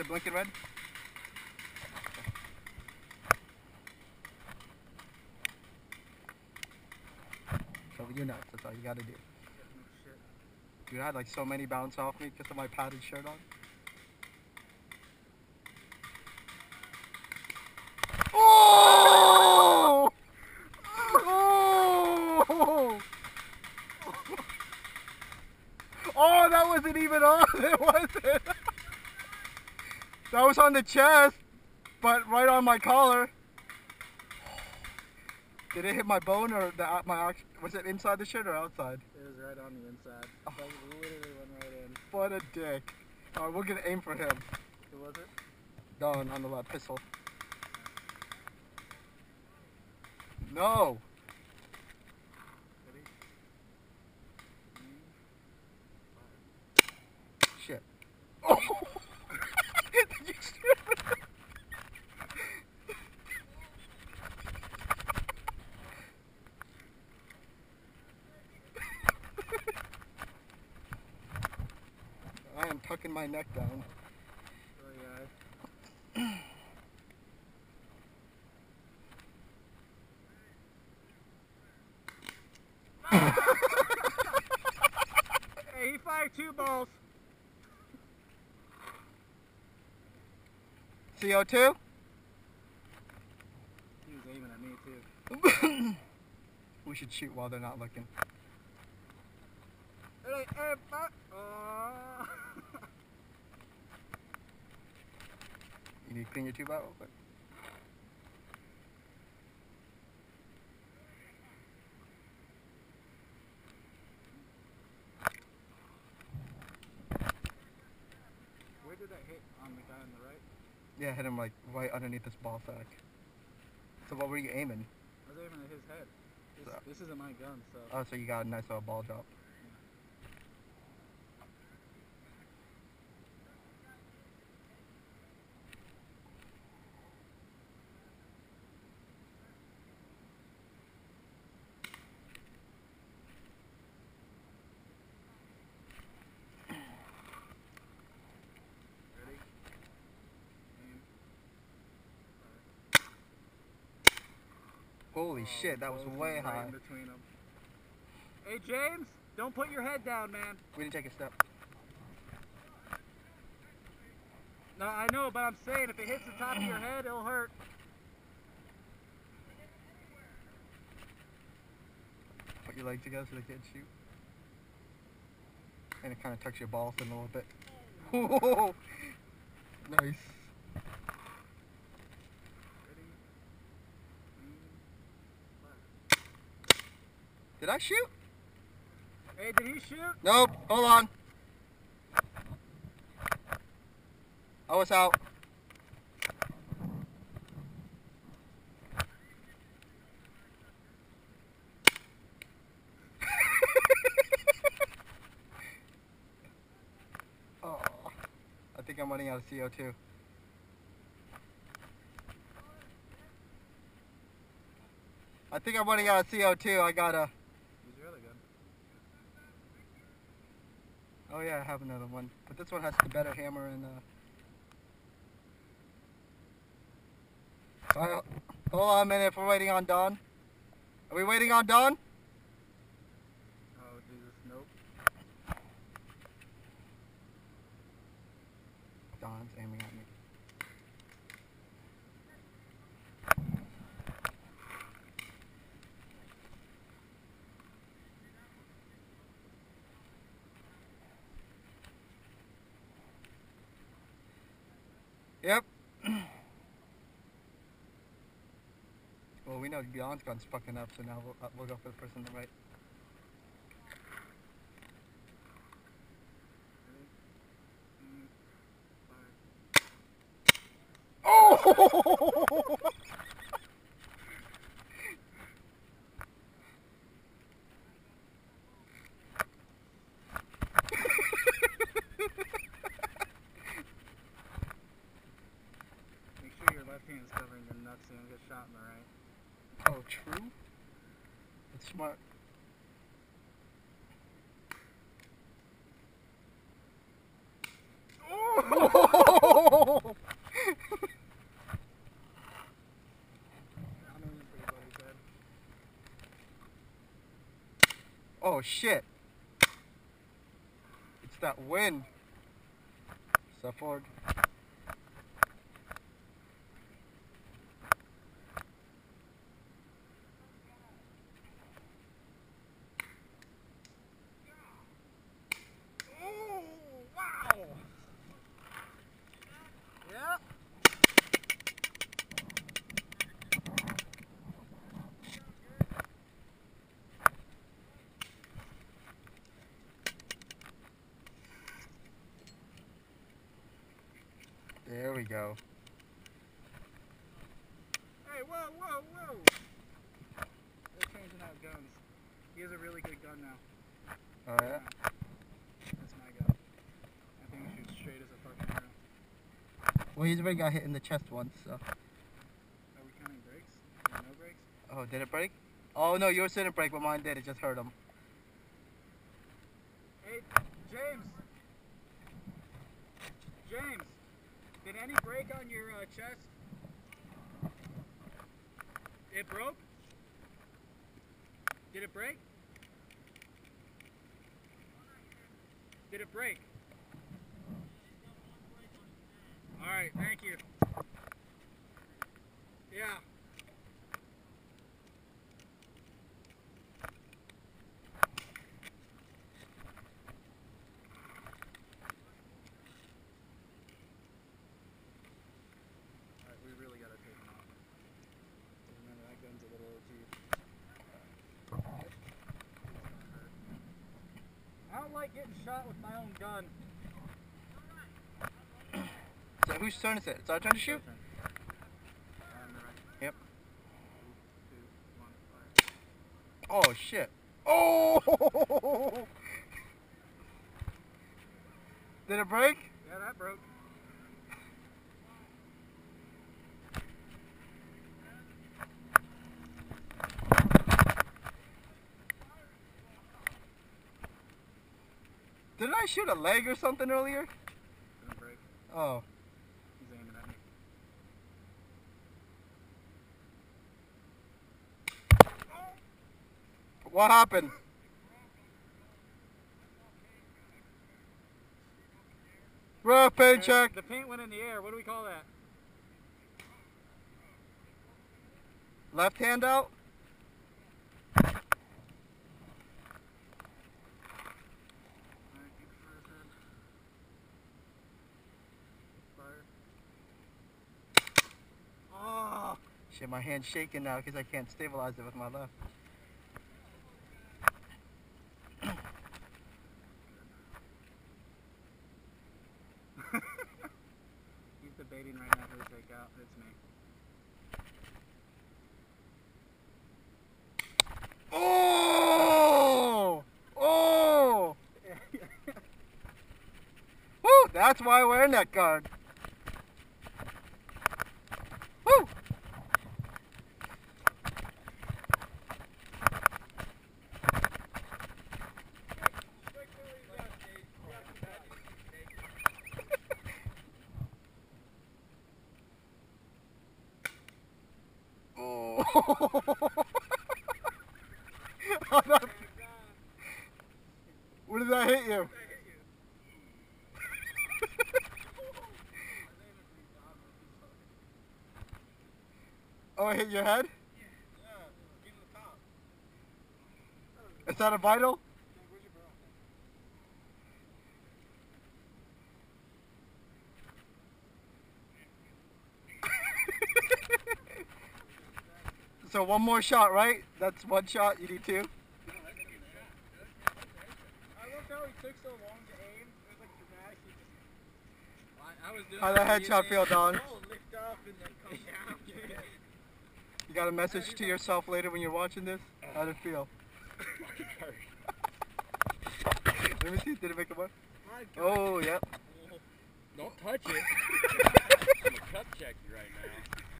it blinking red? Cover your nuts, that's all you gotta do. Dude, I had like so many bounce off me because of my padded shirt on. Oh! Oh! Oh, that wasn't even on, it wasn't. That was on the chest, but right on my collar. Did it hit my bone or was it inside the shirt or outside? It was right on the inside. Like literally went right in. What a dick. Alright, we're gonna aim for him. Who was it? Don on the left pistol. No! Ready? Shit. Oh! Did you shoot it? I am tucking my neck down. Oh, yeah. Hey, he fired 2 balls. CO2? He was aiming at me too. We should shoot while they're not looking. You need to clean your tube out real quick. Where did that hit on the guy on the right? Yeah, hit him like right underneath this ball sack. So what were you aiming? I was aiming at his head. This isn't my gun, so... Oh, so you got a nice little ball drop. Ready? Aim. Holy shit, that was way right high. in between them. Hey, James, don't put your head down, man. We didn't take a step. No, I know, but I'm saying if it hits the top of your head, it'll hurt. Put your legs together so they can't shoot. And it kind of tucks your balls in a little bit. Whoa! Nice. Did I shoot? Hey, did he shoot? Nope. Hold on. I was out. Oh, I think I'm running out of CO2. I think I'm running out of CO2. I gotta... Use your other gun. Oh yeah, I have another one. But this one has the better hammer and Alright, hold on a minute, we're waiting on Don. Are we waiting on Don? Oh, Jesus, nope. Don's aiming at me. Yep. Well, we know Don's gun's fucking up, so now we'll go for the person on the right. Oh! Make sure your left hand's covering your nuts so you don't get shot in the right. Oh, true? That's smart. Oh! Oh shit. It's that wind. Step forward. Oh, wow. Yeah. There we go. Hey, whoa, whoa, whoa. They're changing out guns. He has a really good gun now. Oh yeah? That's my gun. I think he shoots straight as a fucking arrow. Well, he's already got hit in the chest once, so. Are we counting brakes? Or no brakes? Oh, did it break? Oh no, yours didn't break, but mine did. It just hurt him. Hey, James. James, did any break on your chest? It broke? Did it break? Did it break? Alright, thank you. Yeah. Alright, we really gotta take him off. Remember, that gun's a little OG. I don't like getting shot with my own gun. So whose turn is it? It's our turn to shoot? Yep. 3, 2, 1, fire. Oh shit. Oh! Did it break? Yeah, that broke. Didn't I shoot a leg or something earlier? Didn't break. Oh. He's aiming at me. What happened? Rough paint check. The paint went in the air. What do we call that? Left hand out. Oh, shit, my hand's shaking now because I can't stabilize it with my left. He's debating right now who to take out. It's me. Oh! Oh! Woo! That's why we're in that guard. Woo! Where did that hit you? Oh, it hit your head? Is that a vital? So one more shot, right? That's one shot, you need two? I loved how he took so long to aim. It was like dramatic. He just... I was doing How'd that headshot feel, Don? lift up and then come down. You got a message to yourself later when you're watching this? How'd it feel? Let me see, did it make a mark? Oh, yep. Don't touch it. I'm gonna cup check you right now.